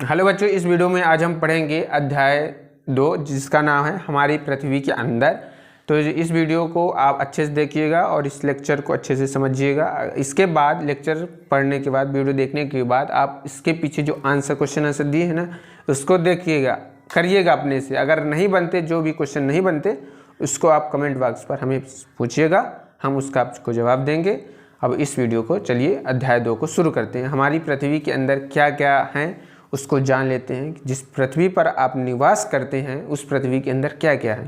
Hello बच्चों, इस video में आज हम पढ़ेंगे अध्याय 2 जिसका नाम है हमारी पृथ्वी के अंदर। तो इस वीडियो को आप अच्छे से देखिएगा और इस लेक्चर को अच्छे से समझिएगा। इसके बाद लेक्चर पढ़ने के बाद, वीडियो देखने के बाद आप इसके पीछे जो क्वेश्चन आंसर दिए हैं ना, उसको देखिएगा, करिएगा अपने से। अगर नहीं बनते, जो भी क्वेश्चन नहीं बनते, उसको आप कमेंट बॉक्स पर हमें पूछिएगा, हम उसका आपको जवाब देंगे। अब इस वीडियो को चलिए अध्याय 2 को शुरू करते हैं। हमारी पृथ्वी के अंदर क्या क्या हैं उसको जान लेते हैं। जिस पृथ्वी पर आप निवास करते हैं उस पृथ्वी के अंदर क्या क्या है,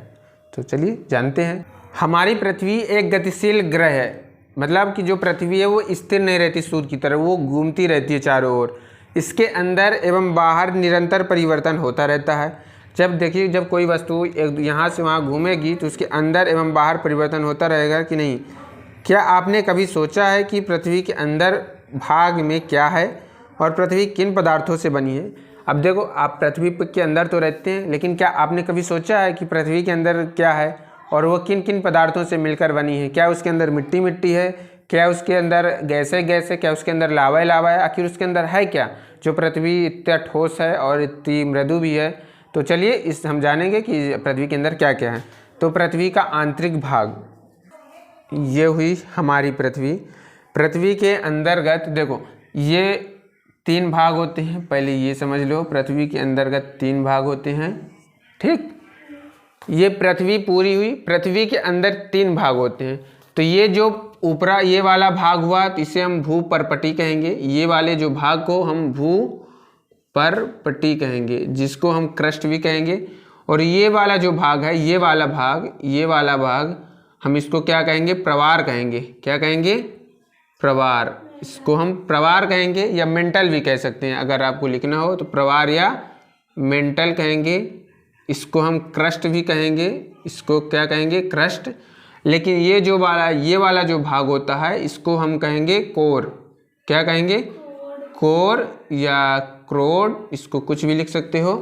तो चलिए जानते हैं। हमारी पृथ्वी एक गतिशील ग्रह है, मतलब कि जो पृथ्वी है वो स्थिर नहीं रहती सूर्य की तरह, वो घूमती रहती है चारों ओर। इसके अंदर एवं बाहर निरंतर परिवर्तन होता रहता है। जब देखिए, जब कोई वस्तु यहाँ से वहाँ घूमेगी तो उसके अंदर एवं बाहर परिवर्तन होता रहेगा कि नहीं। क्या आपने कभी सोचा है कि पृथ्वी के अंदर भाग में क्या है और पृथ्वी किन पदार्थों से बनी है? अब देखो, आप पृथ्वी के अंदर तो रहते हैं, लेकिन क्या आपने कभी सोचा है कि पृथ्वी के अंदर क्या है और वो किन किन पदार्थों से मिलकर बनी है? क्या उसके अंदर मिट्टी मिट्टी है? क्या उसके अंदर गैसें गैस है? क्या उसके अंदर लावा लावा है? आखिर उसके अंदर है क्या, जो पृथ्वी इतना ठोस है और इतनी मृदु भी है? तो चलिए हम जानेंगे कि पृथ्वी के अंदर क्या क्या है। तो पृथ्वी का आंतरिक भाग, ये हुई हमारी पृथ्वी। पृथ्वी के अंतर्गत देखो, ये 3 भाग होते हैं। पहले ये समझ लो, पृथ्वी के अंतर्गत 3 भाग होते हैं। ठीक, ये पृथ्वी पूरी हुई। पृथ्वी के अंदर 3 भाग होते हैं। तो ये जो ऊपरा ये वाला भाग हुआ, तो इसे हम भूपर्पटी कहेंगे। ये वाले जो भाग को हम भूपर्पटी कहेंगे, जिसको हम क्रस्ट भी कहेंगे। और ये वाला जो भाग है, ये वाला भाग हम इसको क्या कहेंगे? प्रवार कहेंगे। क्या कहेंगे? प्रवार। इसको हम प्रवार कहेंगे या मेंटल भी कह सकते हैं। अगर आपको लिखना हो तो प्रवार या मेंटल कहेंगे। इसको हम क्रस्ट भी कहेंगे। इसको क्या कहेंगे? क्रस्ट। लेकिन ये वाला जो भाग होता है, इसको हम कहेंगे कोर। क्या कहेंगे? कोर या क्रोड, इसको कुछ भी लिख सकते हो।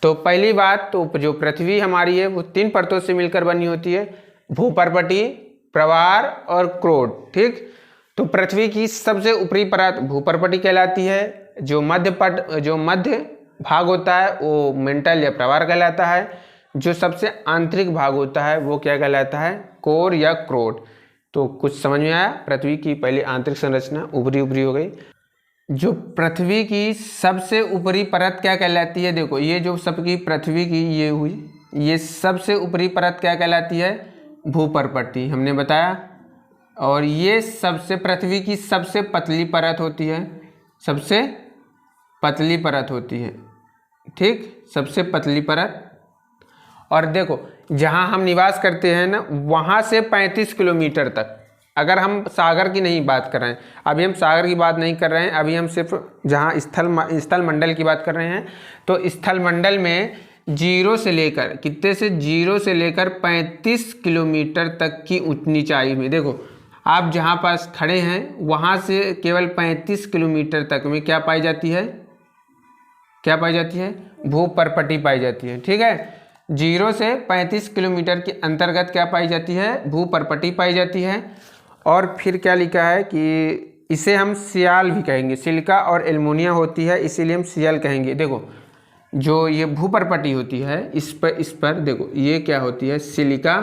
तो पहली बात, तो जो पृथ्वी हमारी है वो 3 परतों से मिलकर बनी होती है: भूपर्पटी, प्रवार और क्रोड। ठीक, तो पृथ्वी की सबसे ऊपरी परत भूपर्पटी कहलाती है। जो मध्य भाग होता है वो मेंटल या प्रवार कहलाता है। जो सबसे आंतरिक भाग होता है वो क्या कहलाता है? कोर या क्रोड। तो कुछ समझ में आया? पृथ्वी की पहले आंतरिक संरचना ऊपरी हो गई। जो पृथ्वी की सबसे ऊपरी परत क्या कहलाती है? देखो, ये जो सबकी पृथ्वी की ये हुई, ये सबसे ऊपरी परत क्या कहलाती है? भूपर्पटी, हमने बताया। और ये सबसे पृथ्वी की सबसे पतली परत होती है। सबसे पतली परत होती है। ठीक, सबसे पतली परत। और देखो, जहाँ हम निवास करते हैं ना, वहाँ से 35 किलोमीटर तक, अगर हम सागर की नहीं बात कर रहे हैं, अभी हम सागर की बात नहीं कर रहे हैं, अभी हम सिर्फ जहाँ स्थल मंडल की बात कर रहे हैं। तो स्थल मंडल में 0 से लेकर 35 किलोमीटर तक की ऊंचाई में, देखो आप जहाँ पास खड़े हैं वहाँ से केवल 35 किलोमीटर तक में क्या पाई जाती है? क्या पाई जाती है? भूपर्पटी पाई जाती है। ठीक है, 0 से 35 किलोमीटर के अंतर्गत क्या पाई जाती है? भूपर्पटी पाई जाती है। और फिर क्या लिखा है कि इसे हम सियाल भी कहेंगे। सिलिका और एल्युमिनियम होती है, इसीलिए हम सियाल कहेंगे। देखो, जो ये भूपर्पटी होती है, इस पर देखो, ये क्या होती है? सिलिका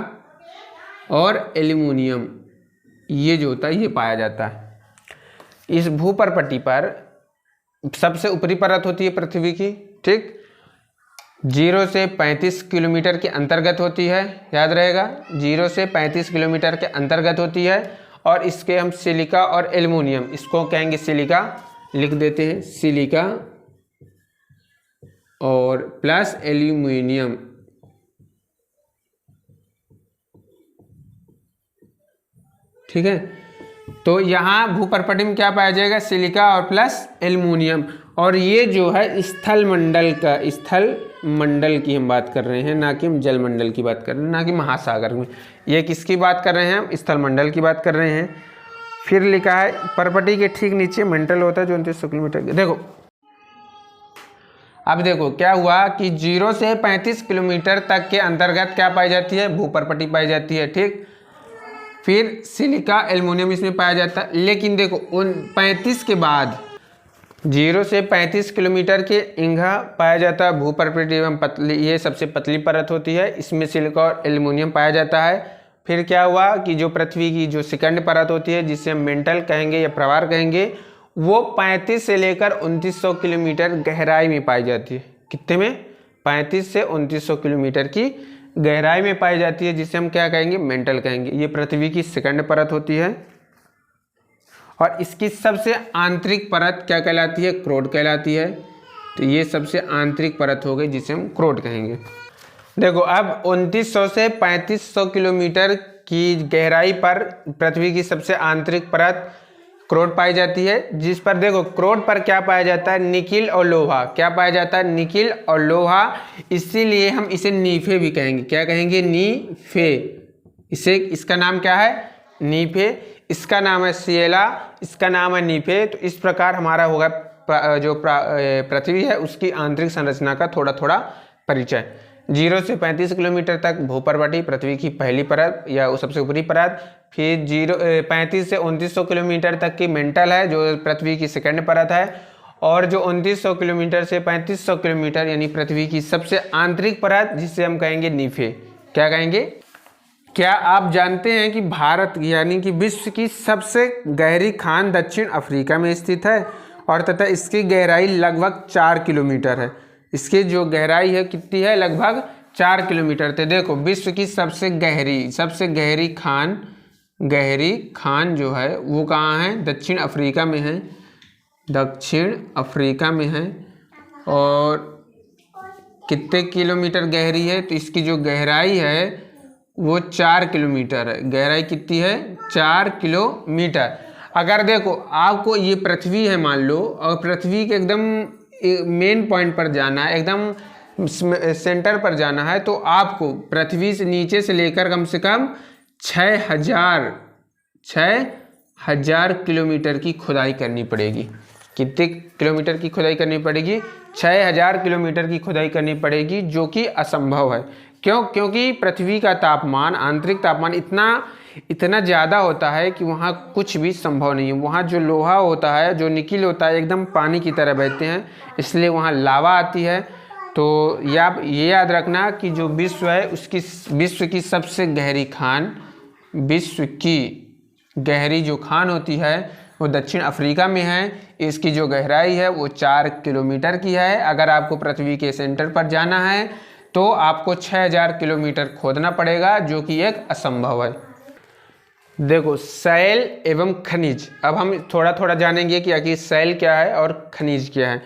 और एल्युमिनियम, ये जो होता है ये पाया जाता है। इस भूपर्पटी पर सबसे ऊपरी परत होती है पृथ्वी की। ठीक, 0 से 35 किलोमीटर के अंतर्गत होती है, याद रहेगा, 0 से 35 किलोमीटर के अंतर्गत होती है। और इसके हम सिलिका और एल्युमिनियम, इसको कहेंगे सिलिका, लिख देते हैं सिलिका और प्लस एल्युमिनियम। ठीक है, तो यहाँ भूपर्पटी में क्या पाया जाएगा? सिलिका और प्लस एल्युमिनियम। और ये जो है स्थल मंडल की हम बात कर रहे हैं, ना कि हम जल मंडल की बात कर रहे हैं, ना कि महासागर में। ये किसकी बात कर रहे हैं? हम स्थल मंडल की बात कर रहे हैं। फिर लिखा है पर्पटी के ठीक नीचे मेंटल होता है जो 29 किलोमीटर। देखो, अब देखो क्या हुआ कि 0 से 35 किलोमीटर तक के अंतर्गत क्या पाई जाती है? भूपर्पटी पाई जाती है। ठीक, फिर सिलिका एल्युमिनियम इसमें पाया जाता है। लेकिन देखो, उन 35 के बाद 0 से 35 किलोमीटर के इंगा पाया जाता है। भूपर्पटी एवं पतली, ये सबसे पतली परत होती है, इसमें सिलिका और एल्युमिनियम पाया जाता है। फिर क्या हुआ कि जो पृथ्वी की जो सेकंड परत होती है, जिसे हम मेंटल कहेंगे या प्रवार कहेंगे, वो 35 से लेकर 2900 किलोमीटर गहराई में पाई जाती है। कितने में? 35 से 2900 किलोमीटर की गहराई में पाई जाती है, जिसे हम क्या कहेंगे? मेंटल कहेंगे। ये पृथ्वी की सेकंड परत होती है और इसकी सबसे आंतरिक परत क्या कहलाती है? क्रोड कहलाती है। तो ये सबसे आंतरिक परत हो गई, जिसे हम क्रोड कहेंगे। देखो अब 2900 से 3500 किलोमीटर की गहराई पर पृथ्वी की सबसे आंतरिक परत क्रोड पाई जाती है, जिस पर देखो क्रोड पर क्या पाया जाता है? निकिल और लोहा। क्या पाया जाता है? निकिल और लोहा। इसीलिए हम इसे नीफे भी कहेंगे। क्या कहेंगे? नीफे। इसे, इसका नाम क्या है? नीफे। इसका नाम है सिएला, इसका नाम है नीफे। तो इस प्रकार हमारा होगा जो पृथ्वी है उसकी आंतरिक संरचना का थोड़ा थोड़ा परिचय। 0 से 35 किलोमीटर तक भूपर्वटी पृथ्वी की पहली परत या सबसे ऊपरी परत। फिर 35 से 2900 किलोमीटर तक की मेंटल है, जो पृथ्वी की सेकंड परत है। और जो 2900 किलोमीटर से 3500 किलोमीटर यानी पृथ्वी की सबसे आंतरिक परत, जिसे हम कहेंगे नीफे। क्या कहेंगे? क्या आप जानते हैं कि भारत यानी कि विश्व की सबसे गहरी खान दक्षिण अफ्रीका में स्थित है और तथा इसकी गहराई लगभग 4 किलोमीटर है। इसकी जो गहराई है कितनी है? लगभग 4 किलोमीटर। तो देखो विश्व की सबसे गहरी खान जो है वो कहाँ है? दक्षिण अफ्रीका में है। दक्षिण अफ्रीका में है। और कितने किलोमीटर गहरी है? तो इसकी जो गहराई है वो 4 किलोमीटर है। गहराई कितनी है? 4 किलोमीटर। अगर देखो आपको ये पृथ्वी है मान लो, और पृथ्वी के एकदम मेन पॉइंट पर जाना है, एकदम सेंटर पर जाना है, तो आपको पृथ्वी से नीचे से लेकर कम से कम 6000 किलोमीटर की खुदाई करनी पड़ेगी। कितने किलोमीटर की खुदाई करनी पड़ेगी? 6000 किलोमीटर की खुदाई करनी पड़ेगी, जो कि असंभव है। क्यों? क्योंकि पृथ्वी का तापमान, आंतरिक तापमान इतना ज़्यादा होता है कि वहाँ कुछ भी संभव नहीं है। वहाँ जो लोहा होता है, जो निकिल होता है, एकदम पानी की तरह बहते हैं, इसलिए वहाँ लावा आती है। तो ये याद रखना कि जो विश्व है उसकी विश्व की सबसे गहरी खान, विश्व की गहरी जो खान होती है वो दक्षिण अफ्रीका में है। इसकी जो गहराई है वो 4 किलोमीटर की है। अगर आपको पृथ्वी के सेंटर पर जाना है तो आपको 6000 किलोमीटर खोदना पड़ेगा, जो कि एक असंभव है। देखो शैल एवं खनिज, अब हम थोड़ा थोड़ा जानेंगे कि आखिर शैल क्या है और खनिज क्या है।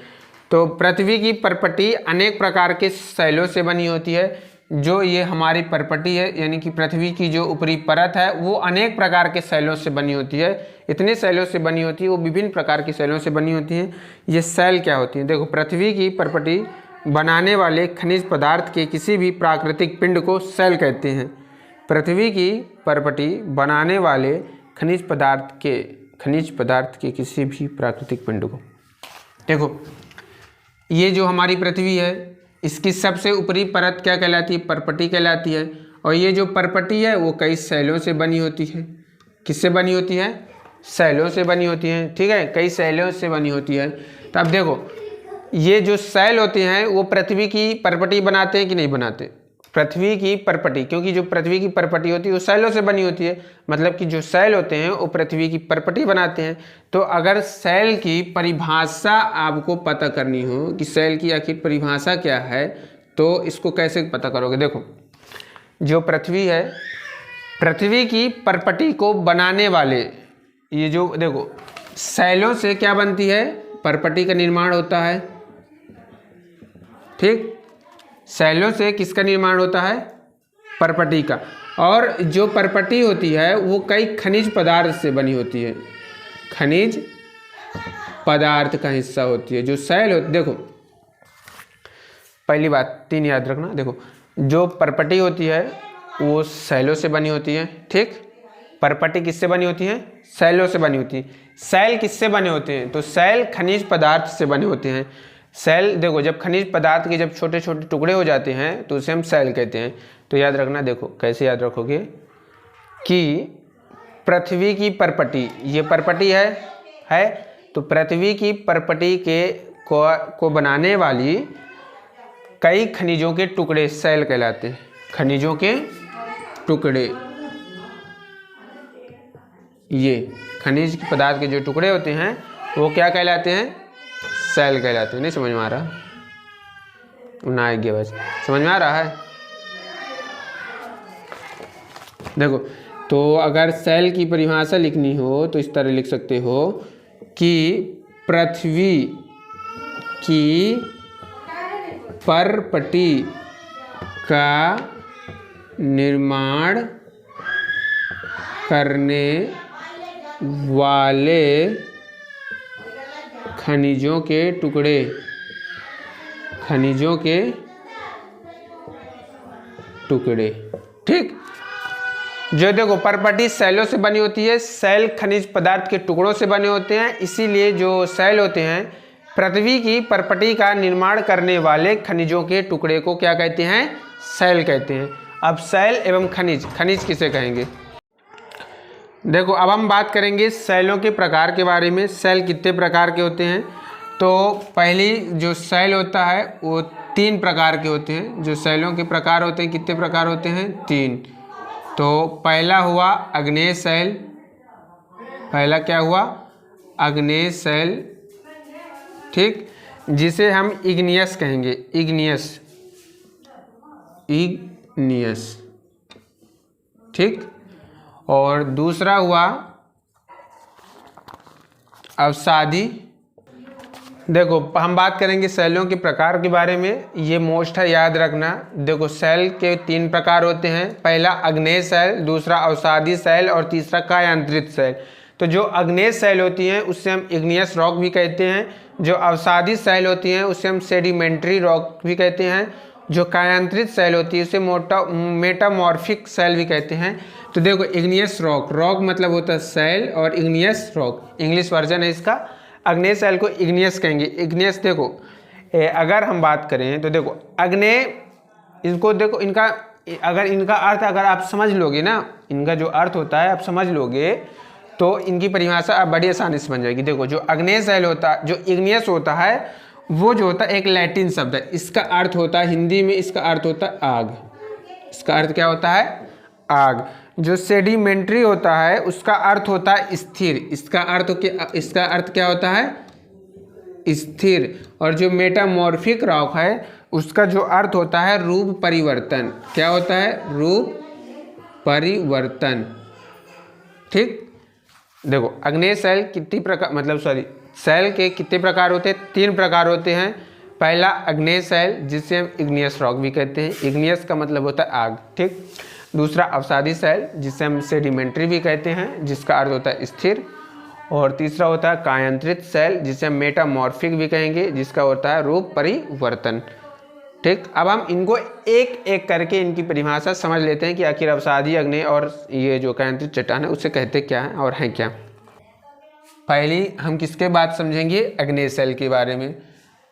तो पृथ्वी की परपटी अनेक प्रकार के शैलों से बनी होती है। जो ये हमारी परपटी है यानी कि पृथ्वी की जो ऊपरी परत है वो अनेक प्रकार के शैलों से बनी होती है। इतने शैलों से बनी होती है, वो विभिन्न प्रकार की शैलों से बनी होती हैं। ये शैल क्या होती है? देखो पृथ्वी की परपटी बनाने वाले खनिज पदार्थ के किसी भी प्राकृतिक पिंड को शैल कहते हैं। पृथ्वी की परपटी बनाने वाले खनिज पदार्थ के किसी भी प्राकृतिक पिंड को, देखो ये जो हमारी पृथ्वी है इसकी सबसे ऊपरी परत क्या कहलाती है? परपटी कहलाती है। और ये जो परपटी है वो कई शैलों से बनी होती है। किससे बनी होती है? शैलों से बनी होती है। ठीक है, कई शैलों से बनी होती है। तो अब देखो ये जो शैल होते हैं वो पृथ्वी की परपटी बनाते हैं कि नहीं बनाते? पृथ्वी की परपटी, क्योंकि जो पृथ्वी की परपटी होती है वो शैलों से बनी होती है, मतलब कि जो शैल होते हैं वो पृथ्वी की परपटी बनाते हैं। तो अगर शैल की परिभाषा आपको पता करनी हो कि शैल की आखिर परिभाषा क्या है, तो इसको कैसे पता करोगे? देखो जो पृथ्वी है, पृथ्वी की परपटी को बनाने वाले ये जो देखो शैलों से क्या बनती है? परपटी का निर्माण होता है। ठीक, शैलों से किसका निर्माण होता है? परपटी का। और जो परपटी होती है वो कई खनिज पदार्थ से बनी होती है। खनिज पदार्थ का हिस्सा होती है जो शैल होती। देखो पहली बात 3 याद रखना। देखो जो परपटी होती है वो शैलों से बनी होती है। ठीक, परपटी किससे बनी होती है? शैलों से बनी होती है। शैल किससे बने होते हैं? तो शैल खनिज पदार्थ से बने होते हैं। शैल देखो जब खनिज पदार्थ के जब छोटे छोटे टुकड़े हो जाते हैं तो उसे हम शैल कहते हैं। तो याद रखना, देखो कैसे याद रखोगे कि पृथ्वी की परपटी, ये परपटी है तो पृथ्वी की परपटी को बनाने वाली कई खनिजों के टुकड़े सेल कहलाते हैं। खनिजों के टुकड़े, ये खनिज पदार्थ के जो टुकड़े होते हैं वो क्या कहलाते हैं? सेल कहलाते हैं। नहीं समझ में आ रहा? ना आ गया, बस समझ में आ रहा है? देखो, तो अगर सेल की परिभाषा लिखनी हो तो इस तरह लिख सकते हो कि पृथ्वी की परपटी का निर्माण करने वाले खनिजों के टुकड़े, खनिजों के टुकड़े, ठीक। जो देखो परपटी सेलों से बनी होती है, सेल खनिज पदार्थ के टुकड़ों से बने होते हैं, इसीलिए जो सेल होते हैं पृथ्वी की परपटी का निर्माण करने वाले खनिजों के टुकड़े को क्या कहते हैं? सेल कहते हैं। अब सेल एवं खनिज, खनिज किसे कहेंगे? देखो, अब हम बात करेंगे सेलों के प्रकार के बारे में। सेल कितने प्रकार के होते हैं? तो पहली जो सेल होता है वो 3 प्रकार के होते हैं। जो सेलों के प्रकार होते हैं, कितने प्रकार होते हैं? 3। तो पहला हुआ अग्नेय सेल। पहला क्या हुआ? अग्नेय सेल, ठीक, जिसे हम इग्नियस कहेंगे। इग्नियस, इग्नियस, ठीक। और दूसरा हुआ अवसादी। देखो, हम बात करेंगे सेलों के प्रकार के बारे में, ये मोस्ट है, याद रखना। देखो, सेल के 3 प्रकार होते हैं। पहला अग्नेय सेल, दूसरा अवसादी सेल और तीसरा कायांतरित सेल। तो जो अग्नेय सेल होती हैं उससे हम इग्नियस रॉक भी कहते हैं। जो अवसादी सेल होती हैं उससे हम सेडिमेंट्री रॉक भी कहते हैं। जो कायांतरित सेल होती है उसे मेटामॉर्फिक सेल भी कहते हैं। तो देखो, इग्नियस रॉक, रॉक मतलब होता है सेल, और इग्नियस रॉक इंग्लिश वर्जन है इसका। अग्नेय सेल को इग्नियस कहेंगे। इग्नियस, देखो अगर हम बात करें तो देखो अग्नेय, इसको देखो, इनका अगर इनका अर्थ अगर आप समझ लोगे ना, इनका जो अर्थ होता है आप समझ लोगे तो इनकी परिभाषा आप बड़ी आसानी से बन जाएगी। देखो, जो अग्नेय सेल होता है, जो इग्नियस होता है, वो जो होता है एक लैटिन शब्द है। इसका अर्थ होता है, हिंदी में इसका अर्थ होता है आग। इसका अर्थ क्या होता है? आग। जो सेडिमेंट्री होता है उसका अर्थ होता है स्थिर। इसका अर्थ क्या होता है? स्थिर। और जो मेटामॉर्फिक रॉक है उसका जो अर्थ होता है रूप परिवर्तन। क्या होता है? रूप परिवर्तन, ठीक। देखो, अग्नेय सेल कितनी प्रकार, सेल के कितने प्रकार होते हैं? 3 प्रकार होते हैं। पहला अग्नेय सेल, जिसे हम इग्नियस रॉक भी कहते हैं। इग्नियस का मतलब होता है आग, ठीक। दूसरा अवसादी सेल, जिसे हम सेडिमेंट्री भी कहते हैं, जिसका अर्थ होता है स्थिर। और तीसरा होता है कायांतरित सेल, जिसे हम मेटामॉर्फिक भी कहेंगे, जिसका होता है रूप परिवर्तन, ठीक। अब हम इनको एक एक करके इनकी परिभाषा समझ लेते हैं कि आखिर अवसादी, अग्नेय और ये जो कायांतरित चट्टान है उसे कहते क्या हैं और हैं क्या। पहली हम किसके बात समझेंगे? अग्नेय सेल के बारे में।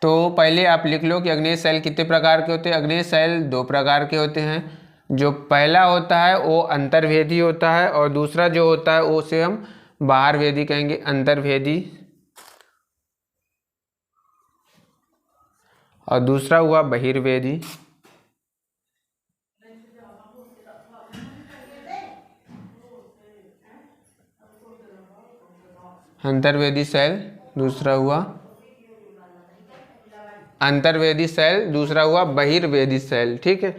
तो पहले आप लिख लो कि अग्नेय सेल कितने प्रकार के होते हैं। अग्नेय सेल 2 प्रकार के होते हैं। जो पहला होता है वो अंतर्भेदी होता है, और दूसरा जो होता है वो उसे हम बाहरभेदी कहेंगे। अंतर्भेदी, और दूसरा हुआ बहिर्भेदी। अंतर्भेदी सेल, दूसरा हुआ अंतर्भेदी सेल, दूसरा हुआ बहिर्भेदी सेल, ठीक है।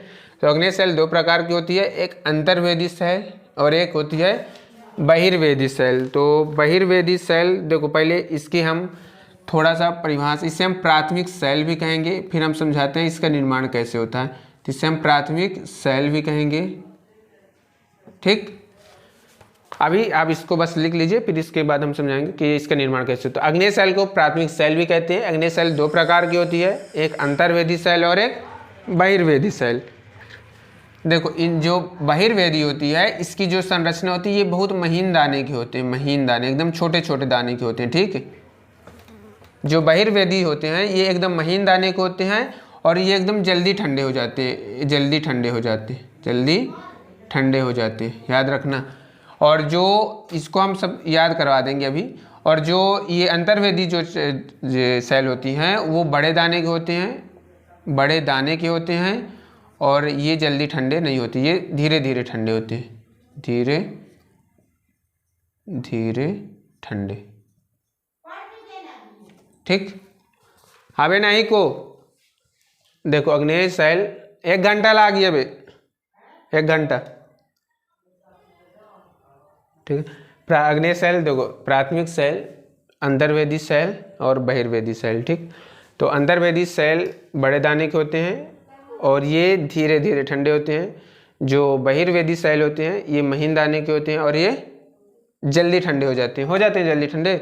तो अग्नेय सेल 2 प्रकार की होती है, एक अंतर्भेदी सेल और एक होती है बहिर्भेदी सेल। तो बहिर्भेदी सेल, देखो पहले इसकी हम थोड़ा सा परिभाषा, इसे हम प्राथमिक सेल भी कहेंगे, फिर हम समझाते हैं इसका निर्माण कैसे होता है। तो इसे हम प्राथमिक सेल भी कहेंगे, ठीक। अभी आप इसको बस लिख लीजिए, फिर इसके बाद हम समझाएंगे कि इसका निर्माण कैसे होता है। अग्नेय सेल को प्राथमिक सेल भी कहते हैं। अग्नेय सेल 2 प्रकार की होती है, एक अंतर्भेदी सेल और एक बहिर्भेदी सेल। देखो, इन जो बहिर्भेदी होती है इसकी जो संरचना होती है ये बहुत महीन दाने की होते हैं। महीन दाने, एकदम छोटे छोटे दाने के होते हैं, ठीक है। जो बहिर्भेदी होते हैं ये एकदम महीन दाने के होते हैं, और ये एकदम जल्दी ठंडे हो जाते हैं। जल्दी ठंडे हो जाते हैं, याद रखना। और जो इसको हम सब याद करवा देंगे अभी। और जो ये अंतर्वेदी जो सेल होती हैं वो बड़े दाने के होते हैं, बड़े दाने के होते हैं, और ये जल्दी ठंडे नहीं होते, ये धीरे धीरे ठंडे होते हैं, धीरे धीरे ठंडे। ठीक, अबे नहीं को देखो अग्नेय सेल 1 घंटा लागी अबे 1 घंटा। ठीक है, अग्नेय सेल देखो प्राथमिक सेल, अंतर्वेदी सेल और बहिर्वेदी सेल। ठीक, तो अंतर्वेदी सेल बड़े दाने के होते हैं और ये धीरे धीरे ठंडे होते हैं। जो बहिर्वेदी सेल होते हैं ये महीन दाने के होते हैं और ये जल्दी ठंडे हो जाते हैं जल्दी ठंडे।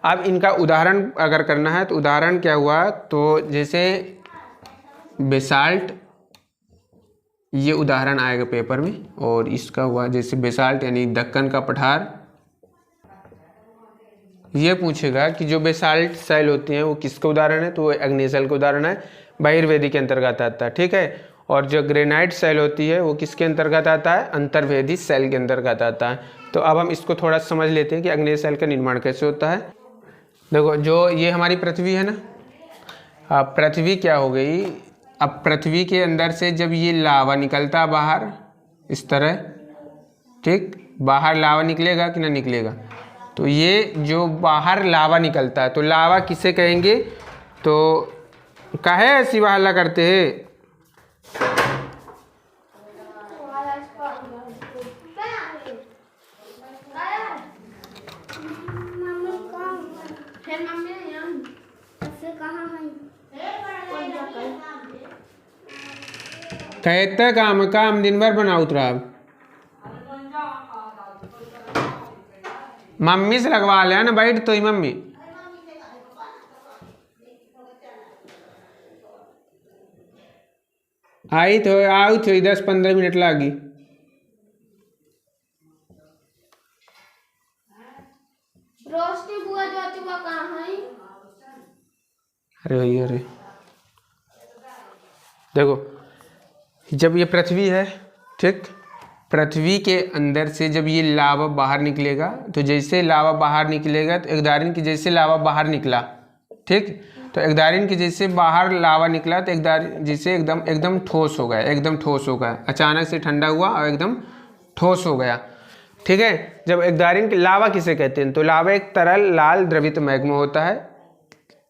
अब इनका उदाहरण अगर करना है तो उदाहरण क्या हुआ, तो जैसे बेसाल्ट, ये उदाहरण आएगा पेपर में, और इसका हुआ जैसे बेसाल्ट यानी दक्कन का पठार। ये पूछेगा कि जो बेसाल्ट सेल होती हैं वो किसका उदाहरण है, तो वो अग्नेय सेल का उदाहरण है, बहिर्वेदी के अंतर्गत आता है। ठीक है, और जो ग्रेनाइट सेल होती है वो किसके अंतर्गत आता है, अंतर्वेदी सेल के अंतर्गत आता है। तो अब हम इसको थोड़ा समझ लेते हैं कि अग्नेय सेल का निर्माण कैसे होता है। देखो जो ये हमारी पृथ्वी है ना, अब पृथ्वी क्या हो गई, अब पृथ्वी के अंदर से जब ये लावा निकलता है बाहर इस तरह, ठीक, बाहर लावा निकलेगा कि ना निकलेगा, तो ये जो बाहर लावा निकलता है तो लावा किसे कहेंगे, तो काहे ऐसी हल्ला करते हैं। कहते काम दिन भर बना उतरा, मम्मी से लगवा ले ना, बैठ तो ही मम्मी। आई तो आओ थे 10-15 मिनट लागी। रोशनी बुआ जाती हुआ कहाँ है? अरे भाई अरे देखो, जब ये पृथ्वी है, ठीक, पृथ्वी के अंदर से जब ये लावा बाहर निकलेगा, तो जैसे लावा बाहर निकलेगा तो एकदारिन की जैसे लावा बाहर निकला, ठीक, तो एकदारिन की जैसे बाहर लावा निकला तो एकदारिन जैसे एकदम ठोस हो गया, एकदम ठोस हो गया, अचानक से ठंडा हुआ और एकदम ठोस हो गया। ठीक है, जब एकदारिन की लावा किसे कहते हैं, तो लावा एक तरल लाल द्रवित मैग्मा होता है,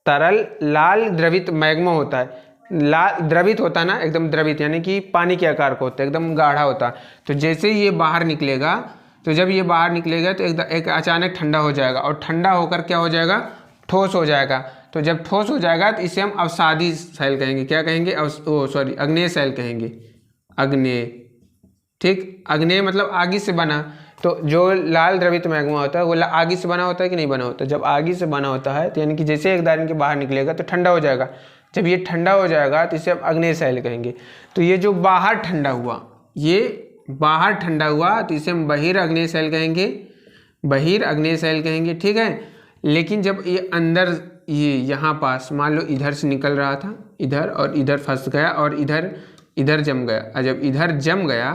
तरल लाल द्रवित मैग्मा होता है। लाल द्रवित होता है ना, एकदम द्रवित यानी कि पानी के आकार का होता है, एकदम गाढ़ा होता है। तो जैसे ही ये बाहर निकलेगा, तो जब ये बाहर निकलेगा तो एक अचानक ठंडा हो जाएगा, और ठंडा होकर क्या हो जाएगा, ठोस हो जाएगा। तो जब ठोस हो जाएगा तो इसे हम अवसादी सेल कहेंगे। क्या कहेंगे, अग्नेय सेल कहेंगे, अग्नेय। ठीक, अग्नेय मतलब आगी से बना। तो जो लाल द्रवित मैग्मा होता है वो आगी से बना होता है कि नहीं बना होता। जब आगी से बना होता है तो यानी कि जैसे एकदारिन के बाहर निकलेगा तो ठंडा हो जाएगा। जब ये ठंडा हो जाएगा तो इसे हम अग्नेय सेल कहेंगे। तो ये जो बाहर ठंडा हुआ, ये बाहर ठंडा हुआ तो इसे हम बहिर्अग्नेय सेल कहेंगे, बहिर्अग्नेय सेल कहेंगे। ठीक है, लेकिन जब ये अंदर ये यहाँ पास मान लो इधर से निकल रहा था, इधर और इधर फंस गया और इधर जम गया, और जब इधर जम गया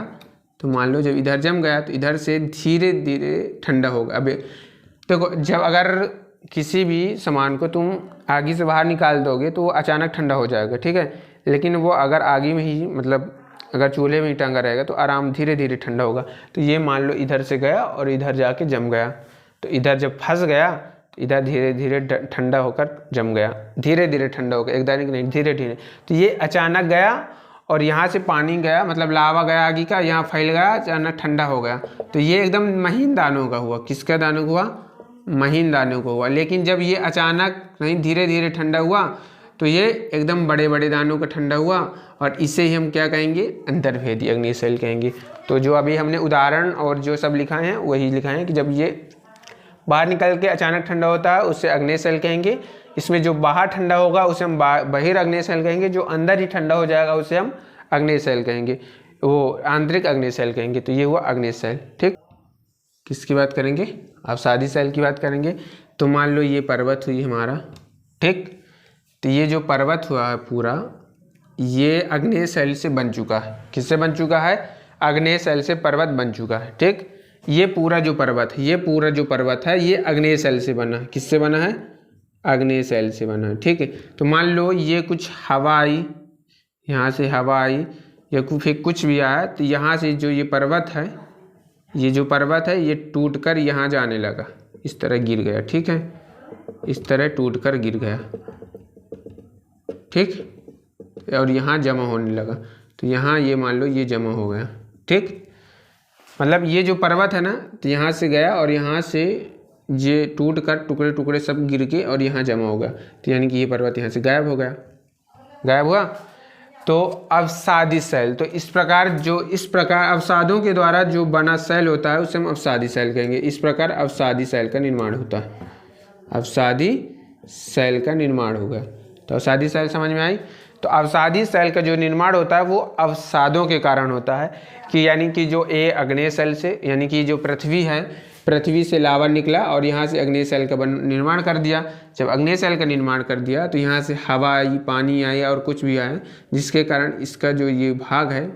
तो मान लो जब इधर जम गया तो इधर से धीरे धीरे ठंडा होगा। अब देखो, जब अगर किसी भी सामान को तुम आगी से बाहर निकाल दोगे तो वो अचानक ठंडा हो जाएगा। ठीक है, लेकिन वो अगर आगी में ही मतलब अगर चूल्हे में ही टंगा रहेगा तो आराम धीरे धीरे ठंडा होगा। तो ये मान लो इधर से गया और इधर जाके जम गया, तो इधर जब फंस गया तो इधर धीरे धीरे ठंडा होकर जम गया, धीरे धीरे ठंडा हो गया, एकदम नहीं, धीरे धीरे। तो ये अचानक गया और यहाँ से पानी गया, मतलब लावा गया आगी का, यहाँ फैल गया, अचानक ठंडा हो गया। तो ये एकदम महीन दानों का हुआ। किसका दानों का हुआ, महीन दानों का हुआ। लेकिन जब ये अचानक नहीं धीरे धीरे ठंडा हुआ तो ये एकदम बड़े बड़े दानों का ठंडा हुआ, और इसे ही हम क्या कहेंगे, अंतर्वेदी अग्नेय सेल कहेंगे। तो जो अभी हमने उदाहरण और जो सब लिखा है वही लिखा है कि जब ये बाहर निकल के अचानक ठंडा होता है उससे अग्नेय सेल कहेंगे। इसमें जो बाहर ठंडा होगा उसे हम बहिर्अग्नेय सेल कहेंगे, जो अंदर ही ठंडा हो जाएगा उसे हम अग्नेय सेल कहेंगे, वो आंतरिक अग्नेय सेल कहेंगे। तो ये हुआ अग्नेय सेल। ठीक, किसकी बात करेंगे, अवसादी सेल की बात करेंगे। तो मान लो ये पर्वत हुई हमारा, ठीक, तो ये जो पर्वत हुआ है पूरा, ये अग्नेय सेल से बन चुका है। किससे बन चुका है, अग्नेय सेल से पर्वत बन चुका है। ठीक, ये पूरा जो पर्वत है, ये पूरा जो पर्वत है ये आग्नेय शैल से बना है। किससे बना है? आग्नेय शैल से बना है। ठीक है, तो मान लो ये कुछ हवा आई, यहाँ से हवा आई या फिर कुछ भी आया, तो यहाँ से जो ये पर्वत है, ये जो पर्वत है ये टूट कर यहाँ जाने लगा, इस तरह गिर गया। ठीक है, इस तरह टूट कर गिर गया। ठीक, और यहाँ जमा होने लगा, तो यहाँ ये मान लो ये जमा हो गया। ठीक, मतलब ये जो पर्वत है ना, तो यहाँ से गया और यहाँ से ये टूट कर टुकड़े टुकड़े सब गिर के और यहाँ जमा हो गया, तो यानी कि ये पर्वत यहाँ से गायब हो गया, गायब हुआ। तो अवसादी शैल, तो इस प्रकार अवसादों के द्वारा जो बना शैल होता है उसे हम अवसादी शैल कहेंगे। इस प्रकार अवसादी शैल का निर्माण होता है, अवसादी शैल का निर्माण हो गया। तो अवसादी शैल समझ में आई। तो अवसादी शैल का जो निर्माण होता है वो अवसादों के कारण होता है, कि यानी कि जो आग्नेय शैल से, यानी कि जो पृथ्वी है, पृथ्वी से लावा निकला और यहाँ से आग्नेय शैल का निर्माण कर दिया। जब आग्नेय शैल का निर्माण कर दिया तो यहाँ से हवा आई, पानी आया और कुछ भी आया, जिसके कारण इसका जो ये भाग है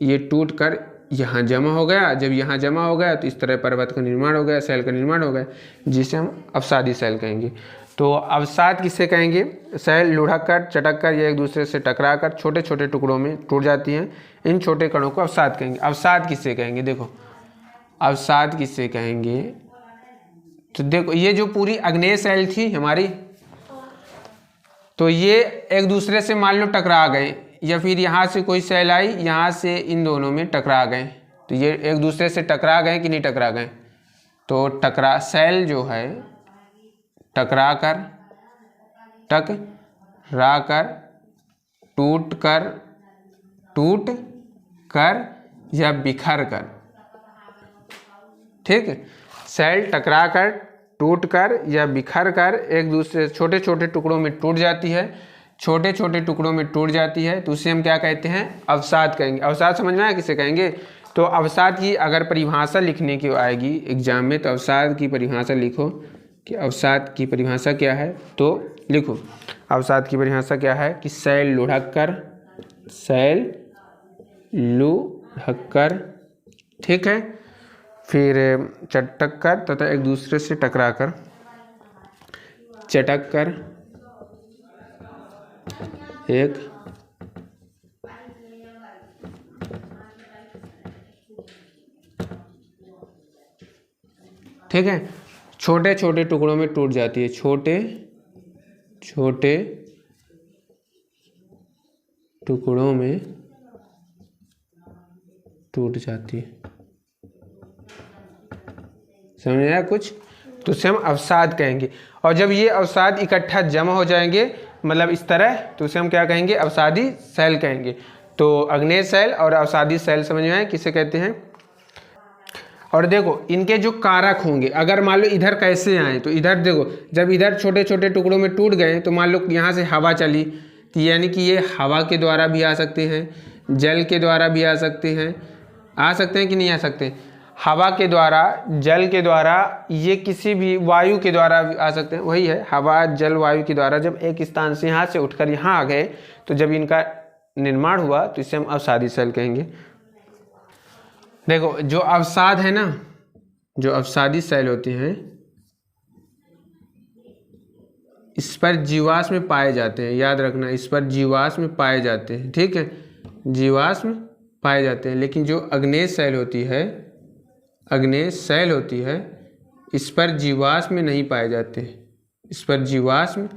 ये टूट कर यहाँ जमा हो गया। जब यहाँ जमा हो गया तो इस तरह पर्वत का निर्माण हो गया, शैल का निर्माण हो गया, जिसे हम अवसादी शैल कहेंगे। तो अवसाद किसे कहेंगे? शैल लुढ़क कर, चटक कर या एक दूसरे से टकरा कर छोटे छोटे टुकड़ों में टूट जाती हैं। इन छोटे कणों को अवसाद कहेंगे। अवसाद किसे कहेंगे? देखो, अवसाद किसे कहेंगे? तो देखो, ये जो पूरी आग्नेय शैल थी हमारी, तो ये एक दूसरे से मान लो टकरा गए, या फिर यहाँ से कोई शैल आई, यहाँ से इन दोनों में टकरा गए, तो ये एक दूसरे से टकरा गए कि नहीं टकरा गए? तो टकरा, शैल जो है टकरा कर, टूट कर या बिखर कर। ठीक, शैल टकरा कर, टूट कर या बिखर कर एक दूसरे छोटे छोटे टुकड़ों में टूट जाती है, छोटे छोटे टुकड़ों में टूट जाती है, तो उसे हम क्या कहते हैं? अवसाद कहेंगे। अवसाद समझ में आया किसे कहेंगे? तो अवसाद की अगर परिभाषा लिखने की आएगी एग्जाम में, तो अवसाद की परिभाषा लिखो कि अवसाद की परिभाषा क्या है। तो लिखो, अवसाद की परिभाषा क्या है कि शैल लुढ़क कर, ठीक है, फिर चटक कर तथा एक दूसरे से टकरा कर, चटक कर, एक ठीक है, छोटे छोटे टुकड़ों में टूट जाती है, छोटे छोटे टुकड़ों में टूट जाती है। समझ आया कुछ? तो उसे हम अवसाद कहेंगे। और जब ये अवसाद इकट्ठा जमा हो जाएंगे, मतलब इस तरह, तो उसे हम क्या कहेंगे? अवसादी शैल कहेंगे। तो आग्नेय शैल और अवसादी शैल समझ में आए किसे कहते हैं। और देखो, इनके जो कारक होंगे, अगर मान लो इधर कैसे आए, तो इधर देखो, जब इधर छोटे छोटे टुकड़ों में टूट गए, तो मान लो यहाँ से हवा चली, तो यानी कि ये हवा के द्वारा भी आ सकते हैं, जल के द्वारा भी आ सकते हैं कि नहीं आ सकते? हवा के द्वारा, जल के द्वारा, ये किसी भी वायु के द्वारा भी आ सकते हैं। वही है, हवा जल वायु के द्वारा जब एक स्थान से यहाँ से उठकर यहाँ आ गए, तो जब इनका निर्माण हुआ, तो इसे हम अवसादी शैल कहेंगे। देखो, जो अवसाद है ना, जो अवसादी शैल होते हैं, इस पर जीवाश्म पाए जाते हैं। याद रखना, इस पर जीवाश्म पाए जाते हैं। ठीक है, जीवाश्म पाए जाते हैं। लेकिन जो आग्नेय शैल होती है, आग्नेय शैल होती है, इस पर जीवाश्म नहीं पाए जाते, इस पर जीवाश्म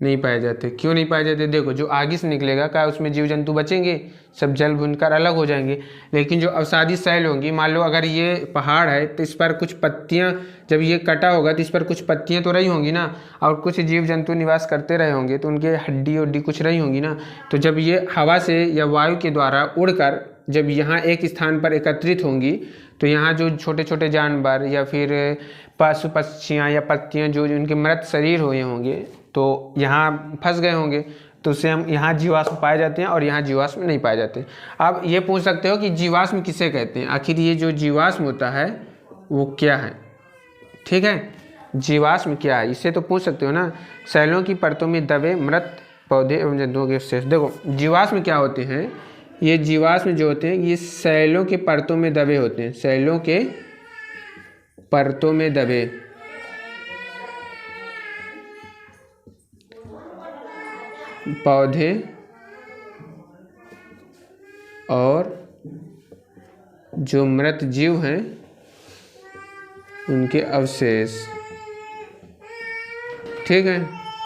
नहीं पाए जाते। क्यों नहीं पाए जाते? देखो, जो आगे से निकलेगा क्या उसमें जीव जंतु बचेंगे? सब जल भुनकर अलग हो जाएंगे। लेकिन जो अवसादी शैल होंगी, मान लो अगर ये पहाड़ है, तो इस पर कुछ पत्तियां, जब ये कटा होगा तो इस पर कुछ पत्तियां तो रही होंगी ना, और कुछ जीव जंतु निवास करते रहे होंगे, तो उनके हड्डी उड्डी कुछ रही होंगी ना। तो जब ये हवा से या वायु के द्वारा उड़कर जब यहाँ एक स्थान पर एकत्रित होंगी, तो यहाँ जो छोटे छोटे जानवर या फिर पशु पक्षियाँ या पत्तियाँ जो उनके मृत शरीर हुए होंगे, तो यहाँ फंस गए होंगे, तो उससे हम यहाँ जीवाश्म पाए जाते हैं और यहाँ जीवाश्म नहीं पाए जाते। अब ये पूछ सकते हो कि जीवाश्म किसे कहते हैं? आखिर ये जो जीवाश्म होता है वो क्या है? ठीक है, जीवाश्म क्या है, इससे तो पूछ सकते हो ना। शैलों की परतों में दबे मृत पौधे एवं जंतुओं के अवशेष। देखो, जीवाश्म क्या होते हैं? ये जीवाश्म जो होते हैं, ये शैलों के परतों में दबे होते हैं, शैलों के परतों में दबे पौधे और जो मृत जीव हैं उनके अवशेष। ठीक है।